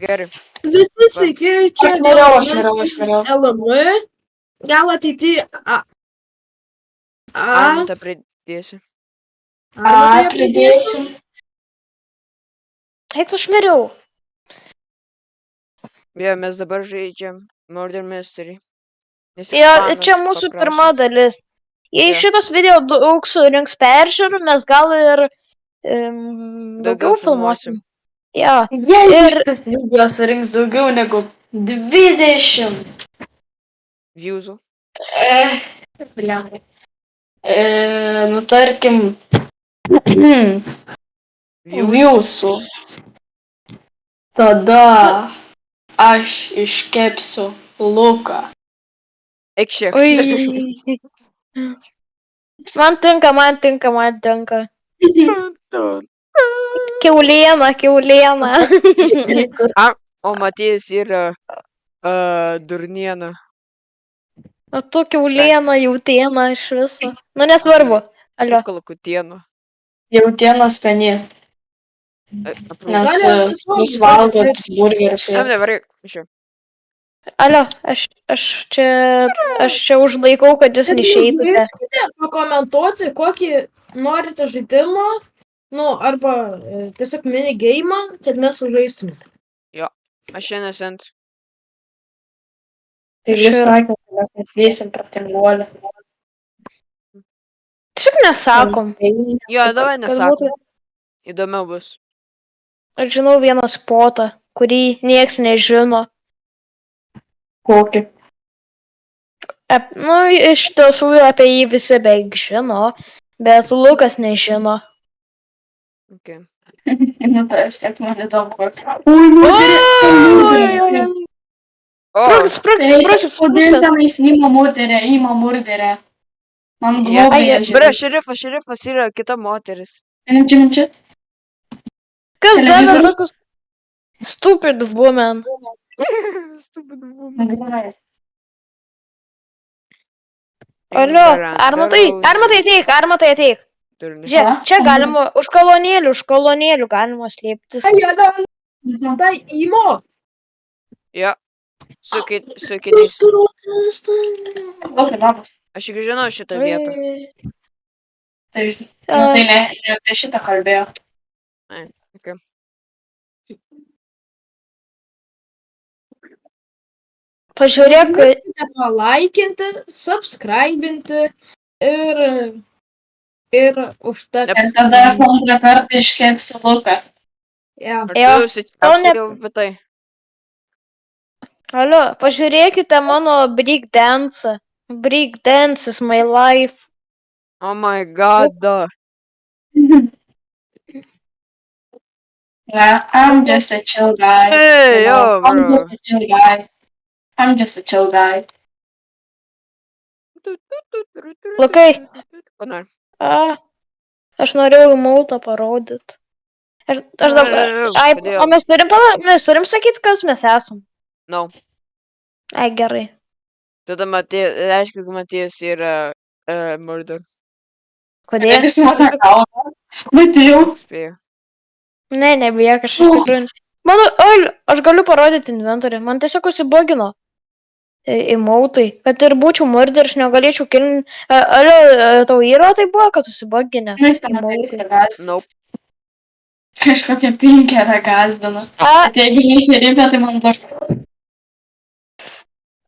gerai. Visi sveiki, čia Aš miriau. LM. Gal ateityje Armintą pridėsi. Pridėsim. Eik, aš miriau. Jo, mes dabar žaidžiam Murder Mystery. Jo, čia mūsų pirma dalis. Jei šitas video daug surinks peržiūrų, mes gal ir daugiau filmuosim. Jo. Jei šitas video surinks daugiau negu 20 viewsų. Bliamai. Nu, tarkim, viewsų. Tada aš iškepsiu Luką. Eik šiek. Ui. Man tinka. Kiauliena. O Matijas yra durniena. O tu kiauliena, jautiena iš viso. Nu, nesvarbu. Alio. Kalakutiena. Jautiena skani. Nes jūs valgot burgerius. Nevarai, išėjau. Alio, aš čia užlaikau, kad jūs neišeitumėte. Žaiskite, pakomentuoti, kokį norite žaidimą, nu, arba tiesiog minigeimą, kad mes sužaistume. Jo, aš šiandien sent. Tai vis sakė, kad mes netvėsim pratinguolį. Šiaip nesakom. Jo, davai nesakom. Įdomiau bus. Aš žinau vieną spotą, kurį nieks nežino. Kokį? Nu, iš tiesų apie jį visi beveik žino, bet Lukas nežino. Okay. Nu, tai vis man įdomu. Ui, Sprūkis. Kodėl tenais įma murderė? Man globėja žiūrė. Bra, šerifas yra kita moteris. Čia. Kas davė tokius stupid woman? Stupid woman. Alio, Armatai ateik. Žiūrėk, čia galima, už kolonėlių galima slėptis. Tai įmo. Jo, su kiniais. Aš tik žinau šitą vietą. Tai ne apie šitą kalbėjo. Ai, okay. Pažiūrėk, palaikinti, subscribinti ir užtat. Ir tada aš antrą kartą iškepsiu Luką. Ja. Ar tu apsiriau apie tai? Alio, pažiūrėkite mano breakdance. Breakdance is my life. Oh my god. Yeah, I'm just a chill guy. Hey, yo, bro. I'm just a chill guy. Lukai. Ko nori? Aš norėjau mautą parodyti. O mes turim sakyti, kas mes esam. No. Ai, gerai. Tada reiškia, kad Matijas yra murder. Kodėl? Matėjau. Spėjau. Ne, nebijok, aš iš tikrųjų. Aš galiu parodyti inventorių. Man tiesiog užsibogino įmautai. Kad ir būčiau murder, aš negalėčiau kilti. Alio, tau yra tai buvo, kad užsiboginė? Nope. Kažkokia pinkerą gazdina. Jeigu neišneripė, tai man daug.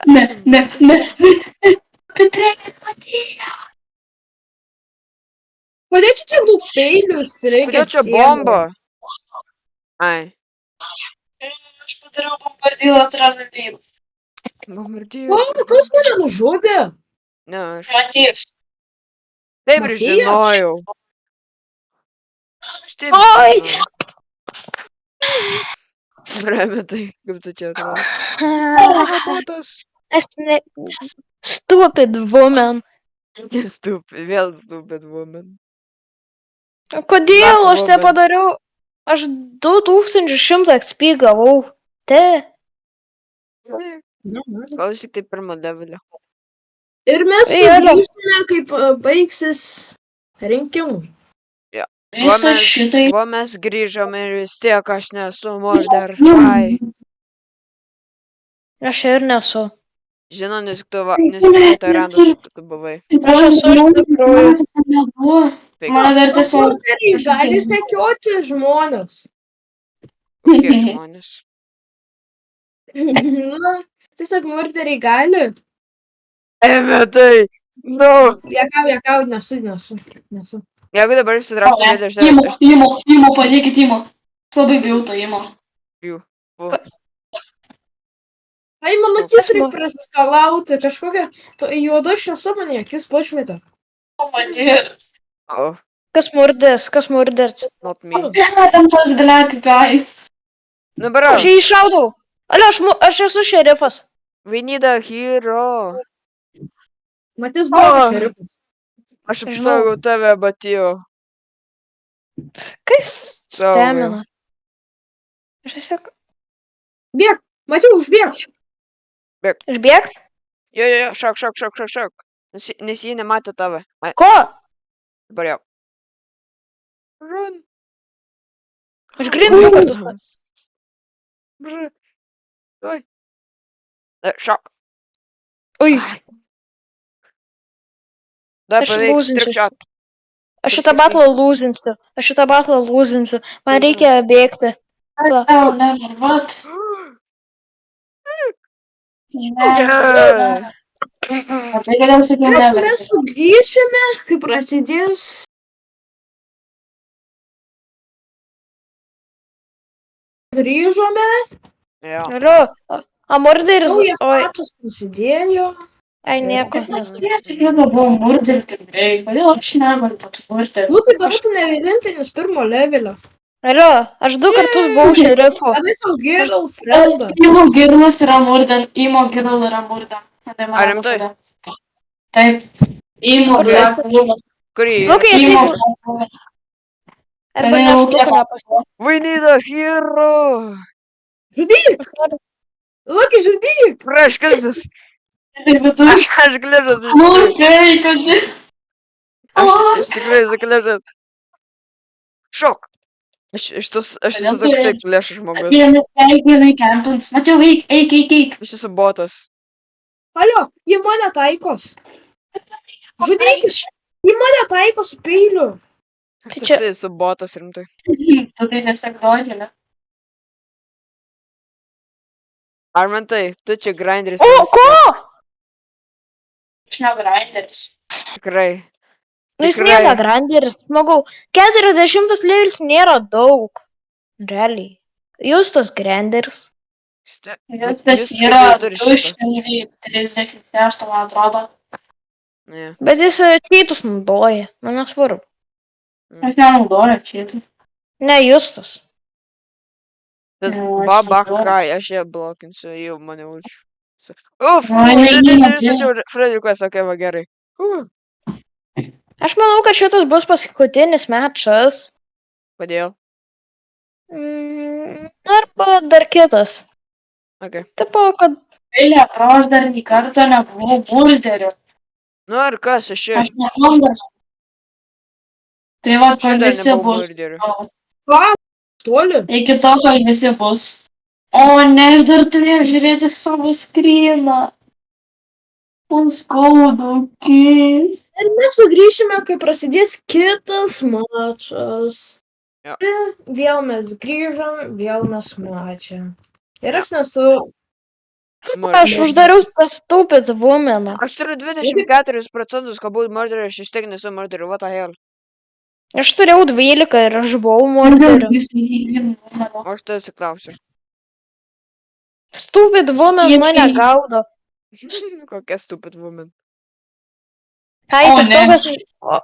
Ne. Petrėlė Matėja. Kodėl čia tiek daug peilių streikia? Kodėl čia bomba? Ai. Aš padariau bombardylą tralelį. Kas mane nužudė? Ne, aš. Matėjus. Taip ir žinojau. Oi! Bremetai, kaip tu čia atrodo? Robotas. Stupid woman. Vėl stupid woman. Kodėl aš tai padariau? Aš 2100 XP gavau. Gal aš tik tai pirmą levelį. Ir mes sugrįžtume, kaip baigsis rinkimai. Kuo mes grįžome ir vis tiek aš nesu murder. Ai. Aš ir nesu. Žinau, nes tu veterandas tu buvai. Aš esu iš tikrųjų. Fake. Man dar tiesiog... Murderiai gali sekioti žmonės. Kokie žmonės. Na, tiesiog murderiai gali. Emetai! No! Jekau, nesu. Jeigu dabar įsitrauksiu vėl iš Imo, padėkit Imo. Labai bijau to Imo. jų. Ai, mano akis reikia prasiskalauti. Kažkokia juoda šviesa mane akis pašvietė. O mane. Oh, Kas murders? not me. Ten tas black guy. Nu, bro, Aš jį iššaudau. Alio, aš esu šerifas. we need a hero. Matys buvo šerifas. Aš apsaugau tave, Batijo. Kas Saugau. stamina? Aš tiesiog... Bėk, mačiau, užbėg. Išbėgt? Jo, šok. Nes jie nematė tave. Ai, Ko? dabar jau. Run. Aš grinu kartus. Brr. Oi. Šok. Ui, Dar Aš paveik lūzinsiu. strikčiot. aš šitą batlą lūzinsiu. Man reikia bėgti. Oh, never, what? Yeah. Tai galiausiai jau Bet never. mes sugrįšime, kai prasidės. Grįžome. Jo. Alio, murderis. Naujas Oi, mačas prasidėjo. ai nieko. Aš jau buvau murderį tikrai. Kodėl aš negaliu patvirti? Lukai, dabar tu ne vienintelis pirmo levelio. Alio, aš 2 kartus buvau šerifu. Kada sau gėriau Freldą. Imo Girlas yra murder. Imo Girl yra murder. Ar rimtai? Taip. Imo Kur Black Woman. Kurį? Lukai, Imo ateik. Black Woman. Arba neštuką nepasiūlau. We need a hero. Žudyk! Lukai, žudyk! Prieš kilsis. Ir viduje. Aš gližas. Lukai, kad... Aš tikrai zakližas. Šok. Aš esu toksai kliešas žmogus. Vienai campins. Matau, eik. Aš esu botas. Alio, į mane taikos. Žudykis! Į mane taikos su peiliu. Aš Tai čia- toksai esu botas rimtai. Tu tai nesakdodži, ne? Armantai, tu čia grinderis. O, ko? Aš ne grinderis. Tikrai. Jis nėra granderis. Žmogau, 40 levelis nėra daug. Realiai. Justas granderis. Viskas yra 236, man atrodo. Ne. Bet jis čytus naudoja. Man nesvarbu. Aš nenaudoju šitai. Ne, Justas. Tas Ne, aš baba nenoriu. kai, aš ją blokinsiu, jau mane už. Uf, Oi, neina, Freddy Quest, okei, va gerai. Aš manau, kad šitas bus paskutinis mačas. Kodėl? Arba dar kitas. Okei. Tipo, kad... Vilė, aš dar nei kartą nebuvau burgeriu. Nu ir kas, aš čia. Aš nekalbas. Tai va, Aš kol dar visi nebuvau bus. murderiu. Toli. Iki to, kol visi bus. O, ne, aš dar turėjau žiūrėti savo skryną. Man skauda akis. Ir mes sugrįšime, kai prasidės kitas mačas. Jo. Vėl mes grįžom, vėl mes mačėm. Ir aš nesu... Aš uždariau tą stupid womaną. Aš turiu 24%, kad būtų murderis, aš vis tiek nesu murderiu, what the hell. Aš turėjau 12 ir aš buvau murderiu. O aš tai atsiklausiu. Stupid woman mane gaudo. Kokia stupid woman. Ką, O, ne. tiktokas...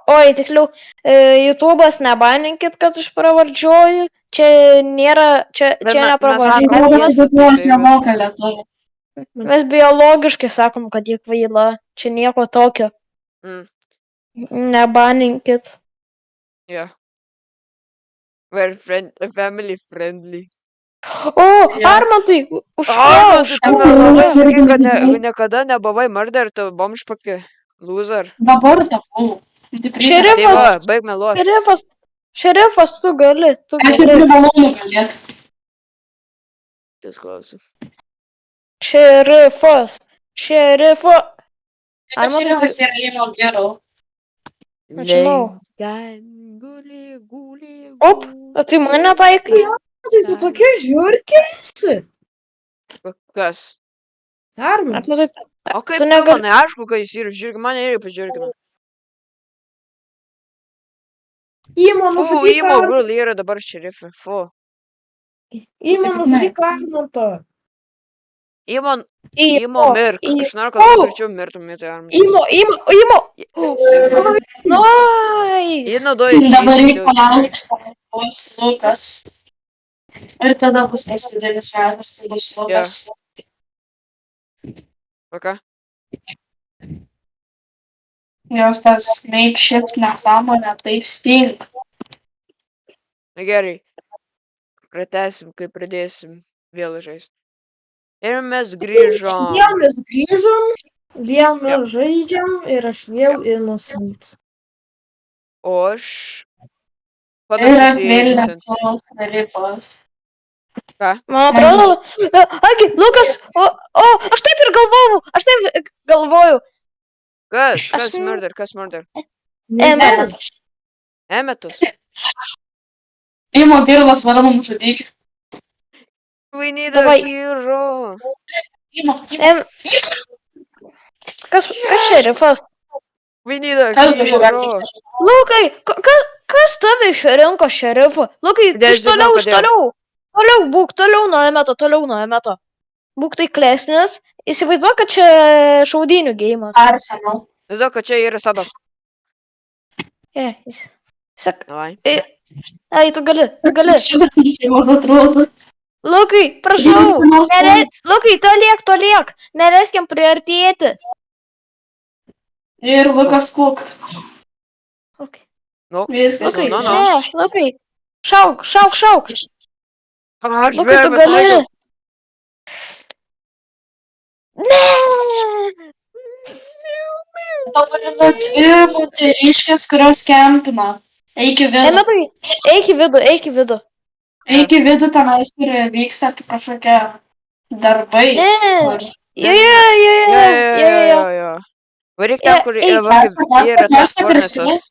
Oi, tiksliau, YouTube'as nebaninkit, kad aš pravardžiuoju. Čia nėra... Čia Bet mes nepravardžiuoju. sakom, nemoka lietuvių. Mes biologiškai sakom, kad jie kvaila. Čia nieko tokio. Mm. Nebaninkit. Yeah. We're family friendly. O, Armantai, už ką? Armantai, tu man labai sakai, kad niekada nebuvai murder, tu bomžpaki. Loser. Dabar tapau. Šerifas. Tai va, baig meluot. Šerifas, tu gali. Aš ir privalau nugalėti. Ties klausiu. Šerifas. Šerifo. Ar Ar matai, šerifas yra Imo Girl? Nežinau. Ten guli, guli, Op, o tai mane taikai. Tai tu tokie žiurkėsi. Kas? Ar Arminas. matai, O kaip tu tu negali. manai, aišku, kad jis yra žiūrgi, mane irgi pažiūrgina. Įmo Fu, nužudyk Imo Armantą. Girl yra dabar šerifė, fu. Įmo nužudyk Armantą. Imo mirk, aš noriu, kad tu greičiau mirtum vietoj armijos. Imo. Sigrid. Nice. Ji naudoja Dabar cheats, reikia palaukti, bus Lukas. Ir tada bus paskutinis metas, tai bus Lukas. O ką? Jos tas makeshift nesąmonė taip stink. Na gerai. Pratęsim, kai pradėsim vėl žaisti. Ir mes grįžom. Vėl mes grįžom, vėl mes žaidžiam ir aš vėl innocent. O aš Ir panašus į vėl Innocent. nesu šerifas. Man atrodo, agi, Lukas, o, aš taip ir galvojau. Kas? Aš Kas ne- murder? Kas murder? Emetas. Emetus. Imo Girlas varo mums žudyti. We need Davai. a hero. Imo. Em, Kas šerifas? We need a Kas be hero. Lukai, kas tave išrinko šerifu? Lukai, iš Nežinau, toliau, kodėl. Toliau būk, toliau nuo emeto. Būk taiklesnis. Įsivaizduok, kad čia šaudynių gėjimas. Arsenal. Todėl, kad čia yra sadas. Sak, Davai. ai, tu gali. Čia man atrodo. Lukai, prašau. Lukai, toliek. Neleisk jam priartėti. Ir Lukas Kuk. Okay. Nu. Viskas. Okay. No. Ne, Lukai. Šauk. Aš Lukai, tu be gali. Ne. Dabar yra dvi moteriškės, kurios kempina. Eik į vidų. Emetai, eik į vidų. Eik į vidų, tenais kur vyksta kažkokie darbai. Ne. Kur- Jo. Varyk ten, kur Eik. yra tas furnaces.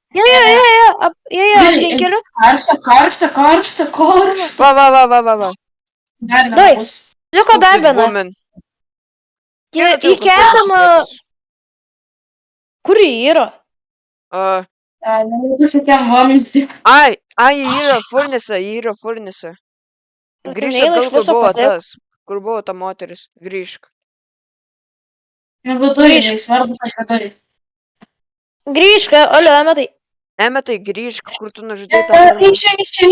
Aplinkeliu. Karšta. Va. Dar Dai. nebus. Liko dar viena. Woman. Įkeltam. Kur ji yra? Nebūtų šitam vamzdį. Ai, yra furnace. Tai Grįžk neina atgal, iš kur viso buvo patek. tas. Kur buvo ta moteris. Grįžk. Nebūtų, svarbu, kad turi. Grįžk, alio, Emetai. Emetai, grįžk, kur tu nužudai tą furnace. Čia.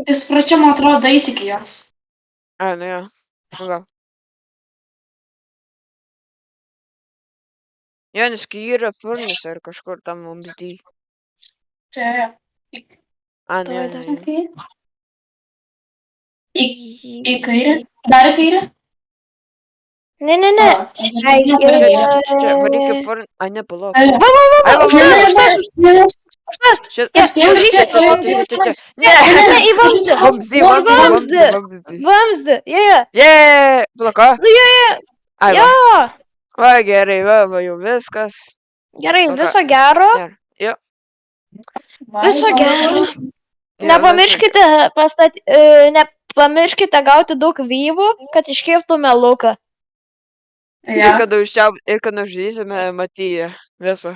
Jūs pračia, man atrodo, eis iki jos. Ai, nu jo. Nu gal. Janis, kai yra furnace ar kažkur tam vamzdy. Čia. A, ne. Į kairę. Dar į kairę. Ne. Ai, Čia, varyk į furnace. Ai, ne, palauk. Ai, Ai, va, Čia. Ne, į vamzdį. Vamzdy. Vamzdį, jo. Jee, plaka. Ai, Jo. va, gerai, va, jau viskas. Gerai, Okay. viso gero. Jo. Viso gero. Jo, Nepamirškite gauti daug vyvų, kad iškirptume Luką. Ir kad užžiausime Matyją. Viso.